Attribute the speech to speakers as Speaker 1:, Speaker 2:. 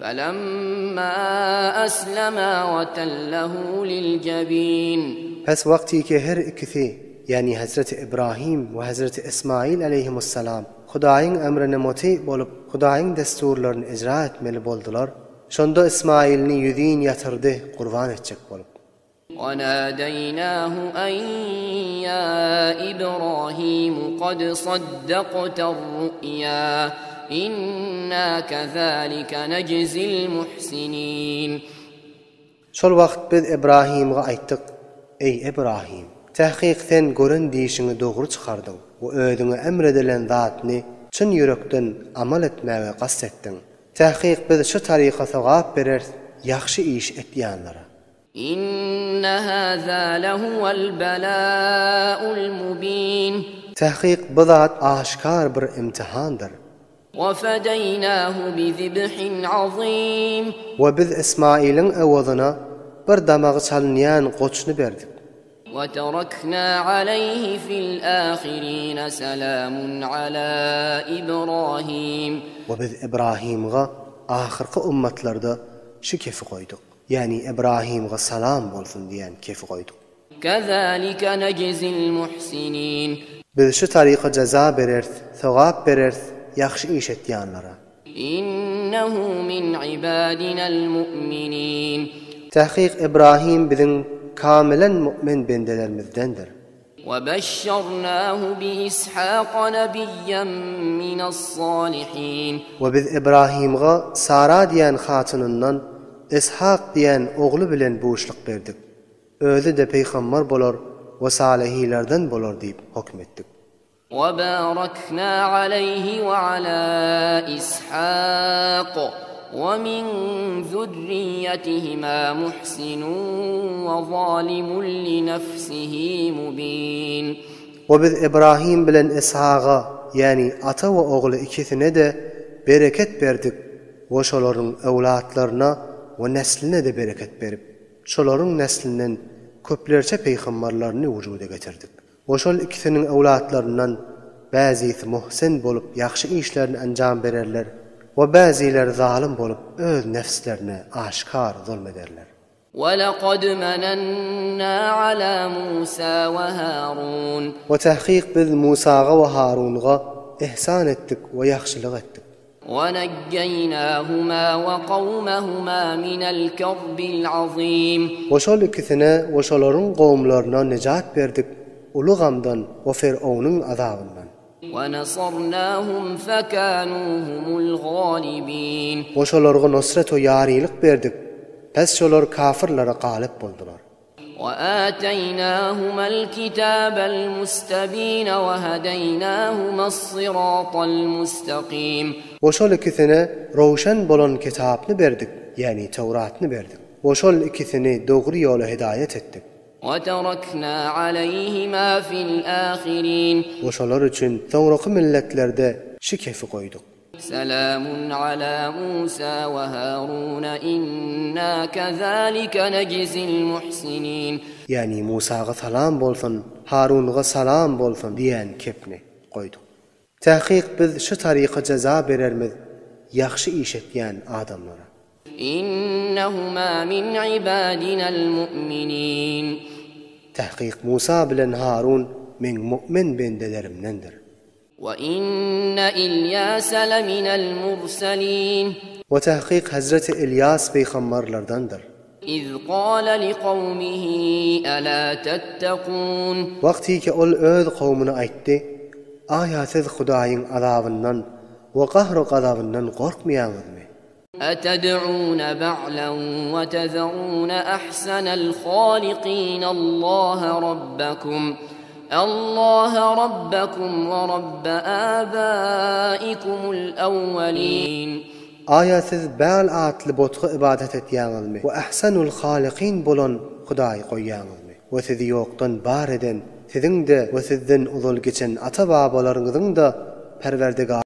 Speaker 1: فَلَمَّا أَسْلَمَا وَتَلَّهُ لِلْجَبِينِ
Speaker 2: Pes vakti ki her ikisi yani Hazreti İbrahim ve Hazreti İsmail aleyhisselam Hudaýyň emrine muti bolup Hudaýyň desturlaryny icra etmeli boldular. Şonda İsmailni ýüzüň ýatyrdy qurban etjek bolup.
Speaker 1: وَنَادَيْنَاهُ أَن يَا إِبْرَاهِيمُ قَدْ صَدَّقْتَ الرُّؤْيَا إِنَّا كَذَلِكَ نَجْزِي الْمُحْسِنِينَ
Speaker 2: Şol wagt biz İbrahim'e aýtdyk: "Ey İbrahim, tahqiq sen gören diýişiňi dogry çykardyň. O öýdüňe emredilen zatny çyn ýürekden amal etmäge gassetdiň. Tahqiq biz şu taryqa sowap berer, ýaxşy iş etýänlere."
Speaker 1: İnne hâzâ lehuvel belâ'ul mubîn.
Speaker 2: Tahqiq bu zat aşkar bir imtihandır.
Speaker 1: وَفَدَيْنَاهُ بِذِبْحٍ عَظِيمٍ.
Speaker 2: Ve biz İsmail'in ewazyna bir damagy çalynýan goçny berdik.
Speaker 1: وَتَرَكْنَا عَلَيْهِ فِي الْآخِرِينَ سَلَامٌ عَلَى إِبْرَاهِيمَ.
Speaker 2: Ve biz İbrahim'e ahirki ummatlarda şu kefi koyduk. Yani İbrahim'e salam bolsun diyen kefi koyduk.
Speaker 1: كَذَلِكَ نَجْزِي الْمُحْسِنِينَ.
Speaker 2: Biz şu tariqa ceza berers, sowap berers, ýaxşy iş etýänlere.
Speaker 1: إِنَّهُ مِنْ عِبَادِنَا الْمُؤْمِنِينَ.
Speaker 2: Tahqiq İbrahim bizim kamilen mümin bendelerimizdendir.
Speaker 1: وَبَشَّرْنَاهُ بِإِسْحَاقَ نَبِيًّا مِنَ الصَّالِحِينَ.
Speaker 2: Ve biz İbrahim'e Sara diyen hatınından İshak diyen oğlu bilen buğuşluk berdik. Özü de peygamber bolar ve salihilerden bolar deyip hükmettik.
Speaker 1: وَبَارَكْنَا عَلَيْهِ وَعَلَى إِسْحَاقَ وَمِنْ ذُرِّيَّتِهِمَا مُحْسِنٌ وَظَالِمٌ لِنَفْسِهِ مُبِينٌ.
Speaker 2: Ve biz İbrahim bilen İshak'a yani ata ve oğlu ikisine de bereket berdik. Ve şoların evlatlarına ve nesline de bereket berip, şoların neslinden köplerçe peygamberlerini vücuda getirdik. Ve şol ikisinin evlatlarından bazısı muhsin bolup yaxşı işlerini anjam bererler ve bazıları zalim bolup öz nefslerine aşkar zulmederler.
Speaker 1: وَلَقَدْ مَنَنَّا عَلَى مُوسَى وَهَارُونَ.
Speaker 2: Ve tahqiq biz Musa'a ve Harun'a ihsan ettik ve yaxşılık ettik.
Speaker 1: وَنَجَّيْنَاهُمَا وَقَوْمَهُمَا مِنَ الْكَرْبِ الْعَظِيمِ.
Speaker 2: Ve şol ikisine ve şoların qowmlaryna necat berdik ulu gamdan ve Firavun'un azabından.
Speaker 1: وَنَصَرْنَاهُمْ فَكَانُوا هُمُ الْغَالِبِينَ.
Speaker 2: Ve şolarga nusret ve yarilik berdik. Pes şolar kafirlere galip boldular.
Speaker 1: وَآتَيْنَاهُمَا الْكِتَابَ الْمُسْتَبِينَ وَهَدَيْنَاهُمَا الصِّرَاطَ الْمُسْتَقِيمَ.
Speaker 2: Ve şol ikisine roşan bolan kitapny berdik, yani Tevratny berdik. Ve şol ikisini dogry ýola hidayet etdik.
Speaker 1: وَتَرَكْنَا عَلَيْهِمَا فِي الْآخِرِينَ.
Speaker 2: Ve şolar üçün soňraky milletlerde şu kefi koyduk.
Speaker 1: سَلَامٌ عَلَى مُوسَى وَهَارُونَ إِنَّا كَذَلِكَ نَجْزِي الْمُحْسِنِينَ.
Speaker 2: Yani Musa'ga salam bolsun, Harun'a salam bolsun diyen kepni koyduk. Tahqiq biz şu tariqa ceza berermiz yaxşı iş etýän adamlara.
Speaker 1: إِنَّهُمَا مِنْ عِبَادِنَا الْمُؤْمِنِينَ.
Speaker 2: Tahqiq Musa bilen Harun men mümin bendelerimdendir.
Speaker 1: وَإِنَّ إِلْيَاسَ لَمِنَ الْمُرْسَلِينَ.
Speaker 2: Ve tahqiq Hazreti İlyas peygamberlerdendir.
Speaker 1: إِذْ قَالَ لِقَوْمِهِ أَلَا تَتَّقُونَ.
Speaker 2: Vakti ki ol öz qawmuna aýtdy: "Aya siz Hudaýyň azabyndan we gahry gazabyndan gorkmaýaňyzmy?
Speaker 1: أَتَدْعُونَ بَعْلًا وَتَذَرُونَ أَحْسَنَ الْخَالِقِينَ اللَّهَ رَبَّكُمْ وَرَبَّ آبَائِكُمُ الْأَوَّلِينَ."
Speaker 2: Aya siz bäl atly botga ibadet etýäňizmi? We ahsanul haliqin bolan Hudaý goýýaňyzmy? We sizi ýokdan bar eden, siziň de we sizden uzul geçen ata babalaryňyzyň da Perwerdigar